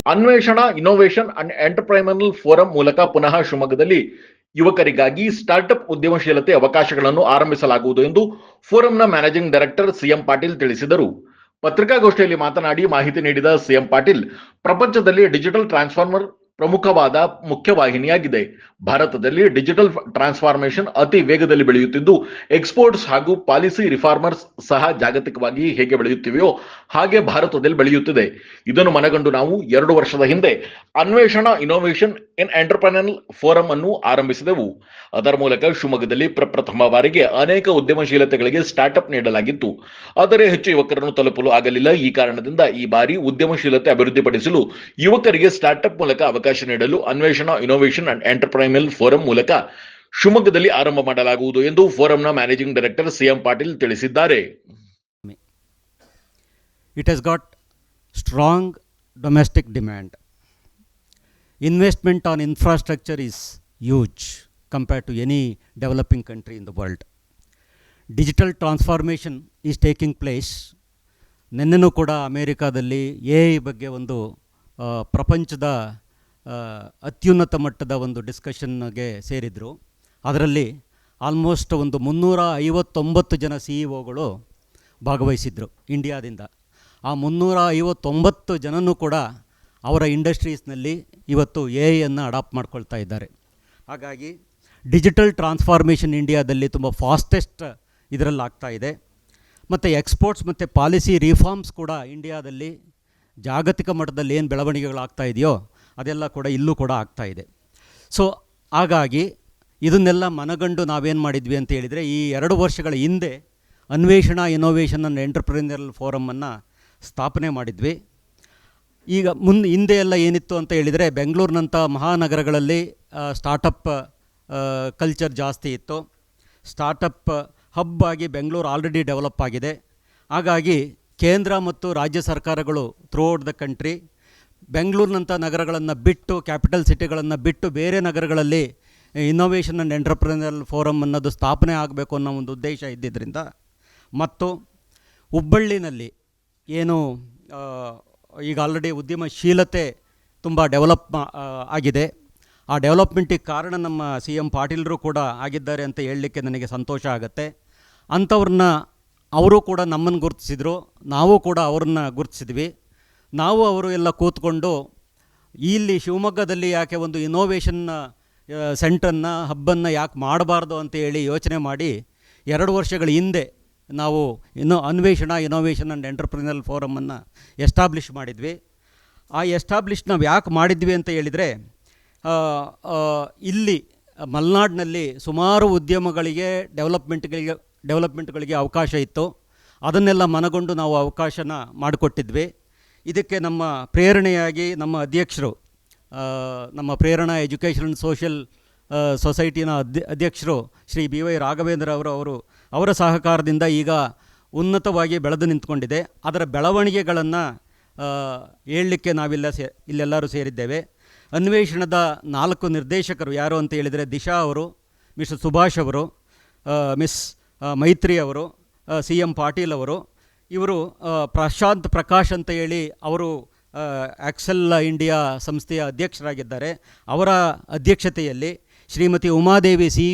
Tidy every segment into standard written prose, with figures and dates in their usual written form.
ಅನ್ವೇಷಣಾ innovation and ಎಂಟರ್ಪ್ರೈನರ್ನಲ್ forum ಮೂಲಕ ಪುನಃ ಶಿವಮೊಗ್ಗದಲ್ಲಿ ಯುವಕರಿಗಾಗಿ ಸ್ಟಾರ್ಟ್ಅಪ್ ಉದ್ಯಮಶೀಲತೆ ಅವಕಾಶಗಳನ್ನು ಆರಂಭಿಸಲಾಗುವುದು ಎಂದು ಫೋರಂನ ಮ್ಯಾನೇಜಿಂಗ್ ಡೈರೆಕ್ಟರ್ ಸಿಎಂ ಪಾಟೀಲ್ ತಿಳಿಸಿದರು. ಪತ್ರಿಕಾಗೋಷ್ಠಿಯಲ್ಲಿ ಮಾತನಾಡಿ ಮಾಹಿತಿ ನೀಡಿದ ಸಿಎಂ ಪಾಟೀಲ್, ಪ್ರಪಂಚದಲ್ಲಿ ಡಿಜಿಟಲ್ ಟ್ರಾನ್ಸ್ಫಾರ್ಮರ್ ಪ್ರಮುಖವಾದ ಮುಖ್ಯವಾಹಿನಿಯಾಗಿದೆ. ಭಾರತದಲ್ಲಿ ಡಿಜಿಟಲ್ ಟ್ರಾನ್ಸ್ಫಾರ್ಮೇಷನ್ ಅತಿ ವೇಗದಲ್ಲಿ ಬೆಳೆಯುತ್ತಿದ್ದು, ಎಕ್ಸ್ಪೋರ್ಟ್ಸ್ ಹಾಗೂ ಪಾಲಿಸಿ ರಿಫಾರ್ಮರ್ಸ್ ಸಹ ಜಾಗತಿಕವಾಗಿ ಹೇಗೆ ಬೆಳೆಯುತ್ತಿವೆಯೋ ಹಾಗೆ ಭಾರತದಲ್ಲಿ ಬೆಳೆಯುತ್ತಿದೆ. ಇದನ್ನು ಮನಗಂಡು ನಾವು 2 ವರ್ಷದ ಹಿಂದೆ ಅನ್ವೇಷಣಾ ಇನ್ನೋವೇಷನ್ ಇನ್ ಎಂಟರ್ಪ್ರೈನರ್ನಲ್ ಫೋರಂ ಅನ್ನು ಆರಂಭಿಸಿದೆವು. ಅದರ ಮೂಲಕ ಶಿವಮೊಗ್ಗದಲ್ಲಿ ಪ್ರಪ್ರಥಮ ಬಾರಿಗೆ ಅನೇಕ ಉದ್ಯಮಶೀಲತೆಗಳಿಗೆ ಸ್ಟಾರ್ಟ್ಅಪ್ ನೀಡಲಾಗಿತ್ತು. ಆದರೆ ಹೆಚ್ಚು ಯುವಕರನ್ನು ತಲುಪಲು ಆಗಲಿಲ್ಲ. ಈ ಕಾರಣದಿಂದ ಈ ಬಾರಿ ಉದ್ಯಮಶೀಲತೆ ಅಭಿವೃದ್ಧಿಪಡಿಸಲು ಯುವಕರಿಗೆ ಸ್ಟಾರ್ಟ್ಅಪ್ ಮೂಲಕ ಅವಕಾಶ ನೀಡಲು ಅನ್ವೇಷಣಾ ಇನ್ನೋವೇಷನ್ ಅಂಡ್ ಎಂಟರ್ಪ್ರೈನರ್ನಲ್ ಫೋರಂ ಮೂಲಕ ಶಿವಮೊಗ್ಗದಲ್ಲಿ ಆರಂಭ ಮಾಡಲಾಗುವುದು ಎಂದು ಫೋರಂನ ಮ್ಯಾನೇಜಿಂಗ್ ಡೈರೆಕ್ಟರ್ ಸಿಎಂ ಪಾಟೀಲ್ ತಿಳಿಸಿದ್ದಾರೆ. It has got strong domestic demand. Investment on infrastructure is huge compared to any developing country in the world. Digital transformation is taking place. ನಿನ್ನೆನೂ ಕೂಡ ಅಮೇರಿಕಾದಲ್ಲಿ AI ಬಗ್ಗೆ ಒಂದು ಪ್ರಪಂಚದ ಅತ್ಯುನ್ನತ ಮಟ್ಟದ ಒಂದು ಡಿಸ್ಕಷನ್ಗೆ ಸೇರಿದರು. ಅದರಲ್ಲಿ ಆಲ್ಮೋಸ್ಟ್ ಒಂದು 359 ಜನ CEO ಭಾಗವಹಿಸಿದ್ರು ಇಂಡಿಯಾದಿಂದ. ಆ 359 ಜನನೂ ಕೂಡ ಅವರ ಇಂಡಸ್ಟ್ರೀಸ್ನಲ್ಲಿ ಇವತ್ತು AI ಅಡಾಪ್ಟ್ ಮಾಡ್ಕೊಳ್ತಾ ಇದ್ದಾರೆ. ಹಾಗಾಗಿ ಡಿಜಿಟಲ್ ಟ್ರಾನ್ಸ್ಫಾರ್ಮೇಷನ್ ಇಂಡಿಯಾದಲ್ಲಿ ತುಂಬ ಫಾಸ್ಟೆಸ್ಟ್ ಇದರಲ್ಲಿ ಆಗ್ತಾ ಇದೆ. ಮತ್ತು ಎಕ್ಸ್ಪೋರ್ಟ್ಸ್ ಮತ್ತು ಪಾಲಿಸಿ ರಿಫಾರ್ಮ್ಸ್ ಕೂಡ ಇಂಡಿಯಾದಲ್ಲಿ ಜಾಗತಿಕ ಮಟ್ಟದಲ್ಲಿ ಏನು ಬೆಳವಣಿಗೆಗಳಾಗ್ತಾ ಇದೆಯೋ ಅದೆಲ್ಲ ಕೂಡ ಇಲ್ಲೂ ಕೂಡ ಆಗ್ತಾ ಇದೆ. ಸೊ ಹಾಗಾಗಿ ಇದನ್ನೆಲ್ಲ ಮನಗಂಡು ನಾವೇನು ಮಾಡಿದ್ವಿ ಅಂತ ಹೇಳಿದರೆ, ಈ 2 ವರ್ಷಗಳ ಹಿಂದೆ ಅನ್ವೇಷಣಾ ಇನ್ನೋವೇಷನ್ ಆ್ಯಂಡ್ ಎಂಟರ್ಪ್ರಿನರಲ್ ಫೋರಮನ್ನು ಸ್ಥಾಪನೆ ಮಾಡಿದ್ವಿ. ಈಗ ಹಿಂದೆ ಎಲ್ಲ ಏನಿತ್ತು ಅಂತ ಹೇಳಿದರೆ, ಬೆಂಗಳೂರಿನಂಥ ಮಹಾನಗರಗಳಲ್ಲಿ ಸ್ಟಾರ್ಟಪ್ ಕಲ್ಚರ್ ಜಾಸ್ತಿ ಇತ್ತು. ಸ್ಟಾರ್ಟಪ್ ಹಬ್ ಆಗಿ ಬೆಂಗಳೂರು ಆಲ್ರೆಡಿ ಡೆವಲಪ್ ಆಗಿದೆ. ಹಾಗಾಗಿ ಕೇಂದ್ರ ಮತ್ತು ರಾಜ್ಯ ಸರ್ಕಾರಗಳು ಥ್ರೂಔಟ್ ದ ಕಂಟ್ರಿ ಬೆಂಗಳೂರಿನಂಥ ನಗರಗಳನ್ನು ಬಿಟ್ಟು, ಕ್ಯಾಪಿಟಲ್ ಸಿಟಿಗಳನ್ನು ಬಿಟ್ಟು ಬೇರೆ ನಗರಗಳಲ್ಲಿ ಇನ್ನೋವೇಷನ್ ಆ್ಯಂಡ್ ಎಂಟರ್ಪ್ರಿನರಲ್ ಫೋರಮ್ ಅನ್ನೋದು ಸ್ಥಾಪನೆ ಆಗಬೇಕು ಅನ್ನೋ ಒಂದು ಉದ್ದೇಶ ಇದ್ದಿದ್ದರಿಂದ, ಮತ್ತು ಹುಬ್ಬಳ್ಳಿನಲ್ಲಿ ಏನು ಈಗ ಆಲ್ರೆಡಿ ಉದ್ಯಮಶೀಲತೆ ತುಂಬ ಡೆವಲಪ್ ಆಗಿದೆ. ಆ ಡೆವಲಪ್ಮೆಂಟಿಗೆ ಕಾರಣ ನಮ್ಮ CM ಪಾಟೀಲರು ಕೂಡ ಆಗಿದ್ದಾರೆ ಅಂತ ಹೇಳಲಿಕ್ಕೆ ನನಗೆ ಸಂತೋಷ ಆಗುತ್ತೆ. ಅಂಥವ್ರನ್ನ ಅವರು ಕೂಡ ನಮ್ಮನ್ನು ಗುರುತಿಸಿದ್ರು, ನಾವು ಕೂಡ ಅವ್ರನ್ನ ಗುರುತಿಸಿದ್ವಿ. ನಾವು ಅವರು ಎಲ್ಲ ಕೂತ್ಕೊಂಡು ಇಲ್ಲಿ ಶಿವಮೊಗ್ಗದಲ್ಲಿ ಯಾಕೆ ಒಂದು ಇನ್ನೋವೇಷನ್ ಸೆಂಟ್ರನ್ನು ಹಬ್ಬನ್ನು ಯಾಕೆ ಮಾಡಬಾರ್ದು ಅಂತೇಳಿ ಯೋಚನೆ ಮಾಡಿ 2 ವರ್ಷಗಳ ಹಿಂದೆ ನಾವು ಅನ್ವೇಷಣಾ ಇನ್ನೋವೇಷನ್ ಆ್ಯಂಡ್ ಎಂಟರ್ಪ್ರಿನರಲ್ ಫೋರಮನ್ನು ಎಸ್ಟಾಬ್ಲಿಷ್ ಮಾಡಿದ್ವಿ. ಆ ಎಸ್ಟಾಬ್ಲಿಷ್ ನಾವು ಯಾಕೆ ಮಾಡಿದ್ವಿ ಅಂತ ಹೇಳಿದರೆ, ಇಲ್ಲಿ ಮಲೆನಾಡಿನಲ್ಲಿ ಸುಮಾರು ಉದ್ಯಮಗಳಿಗೆ ಡೆವಲಪ್ಮೆಂಟ್ಗಳಿಗೆ ಅವಕಾಶ ಇತ್ತು. ಅದನ್ನೆಲ್ಲ ಮನಗೊಂಡು ನಾವು ಅವಕಾಶನ ಮಾಡಿಕೊಟ್ಟಿದ್ವಿ. ಇದಕ್ಕೆ ನಮ್ಮ ಪ್ರೇರಣೆಯಾಗಿ ನಮ್ಮ ಅಧ್ಯಕ್ಷರು, ನಮ್ಮ ಪ್ರೇರಣಾ ಎಜುಕೇಷನ್ ಆ್ಯಂಡ್ ಸೋಷಿಯಲ್ ಸೊಸೈಟಿನ ಅಧ್ಯಕ್ಷರು ಶ್ರೀ BY ರಾಘವೇಂದ್ರ ಅವರ ಸಹಕಾರದಿಂದ ಈಗ ಉನ್ನತವಾಗಿ ಬೆಳೆದು ನಿಂತ್ಕೊಂಡಿದೆ. ಅದರ ಬೆಳವಣಿಗೆಗಳನ್ನು ಹೇಳಲಿಕ್ಕೆ ಇಲ್ಲೆಲ್ಲರೂ ಸೇರಿದ್ದೇವೆ. ಅನ್ವೇಷಣದ 4 ನಿರ್ದೇಶಕರು ಯಾರು ಅಂತ ಹೇಳಿದರೆ, ದಿಶಾ ಅವರು, ಮಿಸ್ಟರ್ ಸುಭಾಷ್ ಅವರು, ಮಿಸ್ ಮೈತ್ರಿ ಅವರು, CM ಪಾಟೀಲ್ ಅವರು. ಇವರು ಪ್ರಶಾಂತ್ ಪ್ರಕಾಶ್ ಅಂತ ಹೇಳಿ ಅವರು ಆಕ್ಸೆಲ್ ಇಂಡಿಯಾ ಸಂಸ್ಥೆಯ ಅಧ್ಯಕ್ಷರಾಗಿದ್ದಾರೆ. ಅವರ ಅಧ್ಯಕ್ಷತೆಯಲ್ಲಿ Shrimati Umadevi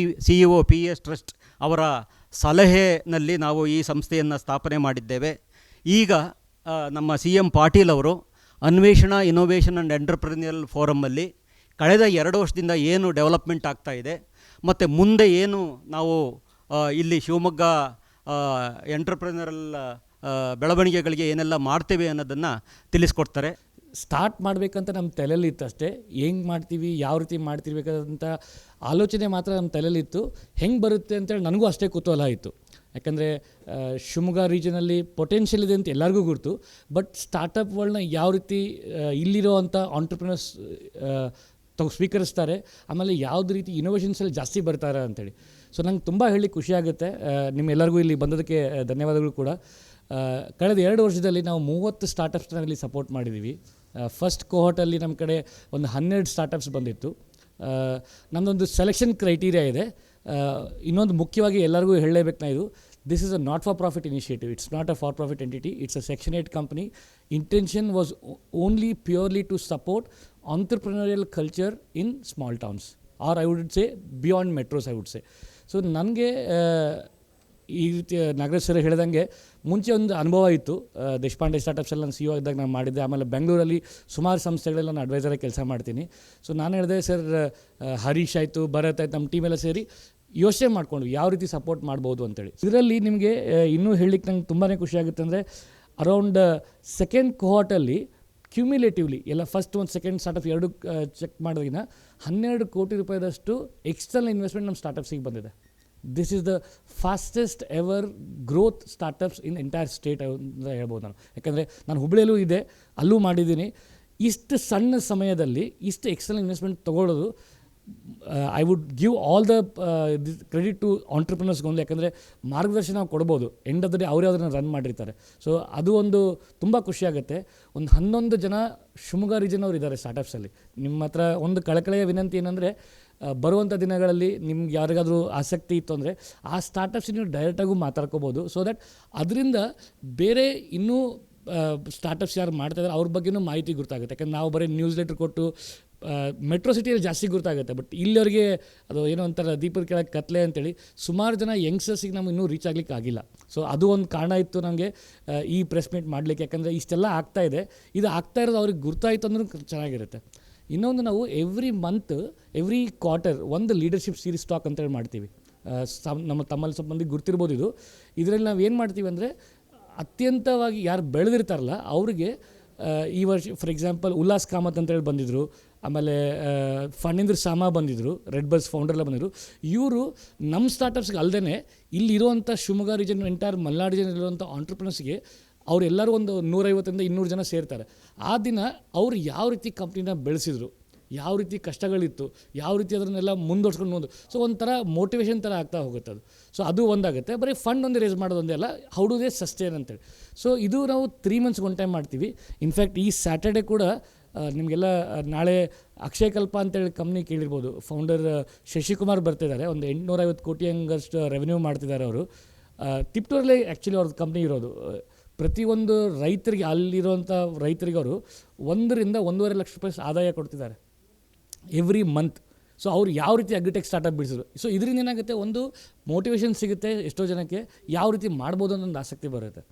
CEO PS trust ಅವರ ಸಲಹೆಯಲ್ಲಿ ನಾವು ಈ ಸಂಸ್ಥೆಯನ್ನು ಸ್ಥಾಪನೆ ಮಾಡಿದ್ದೇವೆ. ಈಗ ನಮ್ಮ CM ಪಾಟೀಲ್ ಅವರು ಅನ್ವೇಷಣಾ ಇನ್ನೋವೇಷನ್ ಆ್ಯಂಡ್ ಎಂಟರ್ಪ್ರಿನರಲ್ ಫೋರಮಲ್ಲಿ ಕಳೆದ 2 ವರ್ಷದಿಂದ ಏನು ಡೆವಲಪ್ಮೆಂಟ್ ಆಗ್ತಾ ಇದೆ ಮತ್ತು ಮುಂದೆ ಏನು ನಾವು ಇಲ್ಲಿ ಶಿವಮೊಗ್ಗ ಎಂಟರ್ಪ್ರಿನರಲ್ ಬೆಳವಣಿಗೆಗಳಿಗೆ ಏನೆಲ್ಲ ಮಾಡ್ತೇವೆ ಅನ್ನೋದನ್ನು ತಿಳಿಸ್ಕೊಡ್ತಾರೆ. ಸ್ಟಾರ್ಟ್ ಮಾಡಬೇಕಂತ ನಮ್ಮ ತಲೆಯಲ್ಲಿತ್ತು ಅಷ್ಟೇ. ಹೆಂಗೆ ಮಾಡ್ತೀವಿ, ಯಾವ ರೀತಿ ಮಾಡ್ತಿರ್ಬೇಕಂತ ಆಲೋಚನೆ ಮಾತ್ರ ನಮ್ಮ ತಲೆಯಲ್ಲಿತ್ತು. ಹೆಂಗೆ ಬರುತ್ತೆ ಅಂತೇಳಿ ನನಗೂ ಅಷ್ಟೇ ಕುತೂಹಲ ಇತ್ತು. ಯಾಕಂದರೆ ಶಿವಮೊಗ್ಗ ರೀಜನಲ್ಲಿ ಪೊಟೆನ್ಷಿಯಲ್ ಇದೆ ಅಂತ ಎಲ್ಲರಿಗೂ ಗೊತ್ತು. ಬಟ್ ಸ್ಟಾರ್ಟಪ್ಗಳನ್ನ ಯಾವ ರೀತಿ ಇಲ್ಲಿರೋ ಅಂಥ ಆಂಟ್ರಪ್ರಿನರ್ಸ್ ಸ್ವೀಕರಿಸ್ತಾರೆ, ಆಮೇಲೆ ಯಾವುದೇ ರೀತಿ ಇನೋವೇಷನ್ಸಲ್ಲಿ ಜಾಸ್ತಿ ಬರ್ತಾರೆ ಅಂಥೇಳಿ. ಸೊ ನಂಗೆ ತುಂಬ ಹೇಳಿ ಖುಷಿಯಾಗುತ್ತೆ. ನಿಮ್ಮೆಲ್ಲರಿಗೂ ಇಲ್ಲಿ ಬಂದದಕ್ಕೆ ಧನ್ಯವಾದಗಳು ಕೂಡ. ಕಳೆದ 2 ವರ್ಷದಲ್ಲಿ ನಾವು 30 ಸ್ಟಾರ್ಟಪ್ಸ್ನ ಇಲ್ಲಿ ಸಪೋರ್ಟ್ ಮಾಡಿದ್ದೀವಿ. ಫಸ್ಟ್ ಕೋಹರ್ಟಲ್ಲಿ ನಮ್ಮ ಕಡೆ ಒಂದು 12 ಸ್ಟಾರ್ಟಪ್ಸ್ ಬಂದಿತ್ತು. ನಮ್ಮದೊಂದು ಸೆಲೆಕ್ಷನ್ ಕ್ರೈಟೀರಿಯಾ ಇದೆ. ಇನ್ನೊಂದು ಮುಖ್ಯವಾಗಿ ಎಲ್ಲರಿಗೂ ಹೇಳಲೇಬೇಕು, ಇದು This is a not-for-profit initiative. It's not a for-profit entity. It's a Section 8 company. Intention was only purely to support entrepreneurial culture in small towns, or I would say beyond metros, I would say. So ನನಗೆ ಈ ರೀತಿ Nagaraj sir ಹೇಳಿದಂಗೆ ಮುಂಚೆ ಒಂದು ಅನುಭವ ಇತ್ತು. ದೇಶಪಾಂಡೆ ಸ್ಟಾರ್ಟಪ್ಸಲ್ಲಿ ನಾನು CEO ಇದ್ದಾಗ ನಾನು ಮಾಡಿದ್ದೆ. ಆಮೇಲೆ ಬೆಂಗಳೂರಲ್ಲಿ ಸುಮಾರು ಸಂಸ್ಥೆಗಳಲ್ಲಿ ನಾನು ಅಡ್ವೈಸರಾಗಿ ಕೆಲಸ ಮಾಡ್ತೀನಿ. ಸೊ ನಾನು ಹೇಳಿದೆ ಸರ್, ಹರೀಶ್ ಆಯಿತು, ಭರತ್ ಆಯಿತು, ನಮ್ಮ ಟೀಮೆಲ್ಲ ಸೇರಿ ಯೋಚನೆ ಮಾಡ್ಕೊಂಡ್ವಿ ಯಾವ ರೀತಿ ಸಪೋರ್ಟ್ ಮಾಡ್ಬೋದು ಅಂತೇಳಿ. ಇದರಲ್ಲಿ ನಿಮಗೆ ಇನ್ನೂ ಹೇಳಲಿಕ್ಕೆ ನಂಗೆ ತುಂಬಾ ಖುಷಿ ಆಗುತ್ತೆ. ಅಂದರೆ ಅರೌಂಡ್ ಸೆಕೆಂಡ್ ಕೋಹಾರ್ಟಲ್ಲಿ ಕ್ಯುಮ್ಯುಲೇಟಿವ್ಲಿ ಎಲ್ಲ ಫಸ್ಟ್ ಒಂದು ಸೆಕೆಂಡ್ ಸ್ಟಾರ್ಟಪ್ ಎರಡು ಚೆಕ್ ಮಾಡೋದಿನ 12 ಕೋಟಿ ರೂಪಾಯಿದಷ್ಟು ಎಕ್ಸ್ಟರ್ನಲ್ ಇನ್ವೆಸ್ಟ್ಮೆಂಟ್ ನಮ್ಮ ಸ್ಟಾರ್ಟಪ್ಸಿಗೆ ಬಂದಿದೆ. This is the fastest ever growth startups in entire state ಅಂತ ಹೇಳ್ಬೋದು ನಾನು. ಯಾಕಂದರೆ ನಾನು ಹುಬ್ಬಳ್ಳಿಯಲ್ಲೂ ಇದೆ, ಅಲ್ಲೂ ಮಾಡಿದ್ದೀನಿ. ಇಷ್ಟು ಸಣ್ಣ ಸಮಯದಲ್ಲಿ ಇಷ್ಟು ಎಕ್ಸ್ಟರ್ನಲ್ ಇನ್ವೆಸ್ಟ್ಮೆಂಟ್ ತೊಗೊಳ್ಳೋದು, I would give all the credit to ಆಂಟ್ರಪ್ರಿನರ್ಸ್ಗೆ ಒಂದು. ಯಾಕಂದರೆ ಮಾರ್ಗದರ್ಶನ ನಾವು ಕೊಡ್ಬೋದು, ಎಂಡ್ ಆಫ್ ದ ಡೇ ಅವರೇ ಅದನ್ನು ರನ್ ಮಾಡಿರ್ತಾರೆ. ಸೊ ಅದು ಒಂದು ತುಂಬ ಖುಷಿಯಾಗುತ್ತೆ. ಒಂದು 11 ಜನ ಶಿವಮೊಗ್ಗ ರೀಜನ್ ಅವ್ರು ಇದ್ದಾರೆ ಸ್ಟಾರ್ಟಪ್ಸಲ್ಲಿ. ನಿಮ್ಮ ಹತ್ರ ಒಂದು ಕಳಕಳೆಯ ವಿನಂತಿ ಏನಂದರೆ, ಬರುವಂಥ ದಿನಗಳಲ್ಲಿ ನಿಮ್ಗೆ ಯಾರಿಗಾದರೂ ಆಸಕ್ತಿ ಇತ್ತು ಅಂದರೆ ಆ ಸ್ಟಾರ್ಟಪ್ಸ್ ನೀವು ಡೈರೆಕ್ಟಾಗೂ ಮಾತಾಡ್ಕೋಬೋದು. ಸೊ ದ್ಯಾಟ್ ಅದರಿಂದ ಬೇರೆ ಇನ್ನೂ ಸ್ಟಾರ್ಟಪ್ಸ್ ಯಾರು ಮಾಡ್ತಾಯಿದ್ದಾರೆ ಅವ್ರ ಬಗ್ಗೆನೂ ಮಾಹಿತಿ ಗೊತ್ತಾಗುತ್ತೆ. ಯಾಕಂದ್ರೆ ನಾವು ಬರೀ ನ್ಯೂಸ್ ಲೆಟರ್ ಕೊಟ್ಟು ಮೆಟ್ರೋ ಸಿಟಿಯಲ್ಲಿ ಜಾಸ್ತಿ ಗೊತ್ತಾಗುತ್ತೆ, ಬಟ್ ಇಲ್ಲಿವರೆಗೆ ಅದು ಏನೋ ಒಂಥರ ದೀಪದ ಕೆಳಗೆ ಕತ್ಲೆ ಅಂತೇಳಿ ಸುಮಾರು ಜನ ಯಂಗ್ಸ್ಟರ್ಸಿಗೆ ನಮ್ಗೆ ಇನ್ನೂ ರೀಚ್ ಆಗಲಿಕ್ಕೆ ಆಗಿಲ್ಲ. ಸೊ ಅದು ಒಂದು ಕಾರಣ ಇತ್ತು ನನಗೆ ಈ ಪ್ರೆಸ್ ಮೀಟ್ ಮಾಡಲಿಕ್ಕೆ. ಯಾಕಂದರೆ ಇಷ್ಟೆಲ್ಲ ಆಗ್ತಾಯಿದೆ, ಇದು ಆಗ್ತಾ ಇರೋದು ಅವ್ರಿಗೆ ಗುರ್ತಾಯಿತು ಅಂದ್ರೂ ಚೆನ್ನಾಗಿರುತ್ತೆ. ಇನ್ನೊಂದು, ನಾವು ಎವ್ರಿ ಮಂತ್ ಎವ್ರಿ ಕ್ವಾರ್ಟರ್ ಒಂದು ಲೀಡರ್ಶಿಪ್ ಸೀರೀಸ್ ಟಾಕ್ ಅಂತೇಳಿ ಮಾಡ್ತೀವಿ. ನಮ್ಮ ತಮ್ಮಲ್ಲಿ ಸ್ವಲ್ಪ ಮಂದಿ ಗುರ್ತಿರ್ಬೋದು ಇದು. ಇದರಲ್ಲಿ ನಾವು ಏನು ಮಾಡ್ತೀವಿ ಅಂದರೆ, ಅತ್ಯಂತವಾಗಿ ಯಾರು ಬೆಳೆದಿರ್ತಾರಲ್ಲ ಅವ್ರಿಗೆ ಈ ವರ್ಷ ಫಾರ್ ಎಕ್ಸಾಂಪಲ್ ಉಲ್ಲಾಸ್ ಕಾಮತ್ ಅಂತೇಳಿ ಬಂದಿದ್ದರು, ಆಮೇಲೆ ಫಣೀಂದ್ರ ಸಾಮಾ ಬಂದಿದ್ದರು, ರೆಡ್ ಬಸ್ ಫೌಂಡರ್ಲ್ಲ ಬಂದಿದ್ದರು. ಇವರು ನಮ್ಮ ಸ್ಟಾರ್ಟಪ್ಸ್ಗೆ ಅಲ್ಲದೆ ಇಲ್ಲಿರುವಂಥ Shivamogga region, entire Malenadu region ಇರುವಂಥ ಆಂಟ್ರಪ್ರಿನರ್ಸ್ಗೆ ಅವರೆಲ್ಲರೂ ಒಂದು 150ರಿಂದ 200 ಜನ ಸೇರ್ತಾರೆ. ಆ ದಿನ ಅವರು ಯಾವ ರೀತಿ ಕಂಪ್ನಿನ ಬೆಳೆಸಿದ್ರು, ಯಾವ ರೀತಿ ಕಷ್ಟಗಳಿತ್ತು, ಯಾವ ರೀತಿ ಅದನ್ನೆಲ್ಲ ಮುಂದುವರ್ಸ್ಕೊಂಡು ಸೊ ಒಂಥರ ಮೋಟಿವೇಶನ್ ಥರ ಆಗ್ತಾ ಹೋಗುತ್ತೆ ಅದು. ಸೊ ಅದು ಒಂದಾಗುತ್ತೆ. ಬರೀ ಫಂಡ್ ಒಂದು ರೇಸ್ ಮಾಡೋದೊಂದೇ ಅಲ್ಲ, ಹೌ ಡು ದೇ ಸಸ್ಟೇನ್ ಅಂತೇಳಿ. ಸೊ ಇದು ನಾವು 3 ಮಂತ್ಸ್ಗೆ ಒನ್ ಟೈಮ್ ಮಾಡ್ತೀವಿ. ಇನ್ಫ್ಯಾಕ್ಟ್ ಈ ಸ್ಯಾಟರ್ಡೆ ಕೂಡ ನಿಮಗೆಲ್ಲ ನಾಳೆ ಅಕ್ಷಯ ಕಲ್ಪ ಅಂತೇಳಿ ಕಂಪ್ನಿ ಕೇಳಿರ್ಬೋದು. ಫೌಂಡರ್ ಶಶಿಕುಮಾರ್ ಬರ್ತಿದ್ದಾರೆ. ಒಂದು 850 ಕೋಟಿ ಹಂಗಷ್ಟು ರೆವೆನ್ಯೂ ಮಾಡ್ತಿದ್ದಾರೆ ಅವರು. ತಿಪ್ಟೂರಲ್ಲೇ ಆ್ಯಕ್ಚುಲಿ ಅವ್ರದ್ದು ಕಂಪ್ನಿ ಇರೋದು. ಪ್ರತಿಯೊಂದು ರೈತರಿಗೆ, ಅಲ್ಲಿರುವಂಥ ರೈತರಿಗೆ ಅವರು 1 ರಿಂದ 1.5 ಲಕ್ಷ ರೂಪಾಯಿ ಆದಾಯ ಕೊಡ್ತಿದ್ದಾರೆ ಎವ್ರಿ ಮಂತ್. ಸೊ ಅವ್ರು ಯಾವ ರೀತಿ ಅಗ್ರಿಟೆಕ್ ಸ್ಟಾರ್ಟಪ್ ಬಿಡಿಸಿದ್ರು. ಸೊ ಇದರಿಂದ ಏನಾಗುತ್ತೆ, ಒಂದು ಮೋಟಿವೇಶನ್ ಸಿಗುತ್ತೆ ಎಷ್ಟೋ ಜನಕ್ಕೆ, ಯಾವ ರೀತಿ ಮಾಡ್ಬೋದು ಅನ್ನೋ ಒಂದು ಆಸಕ್ತಿ ಬರುತ್ತೆ.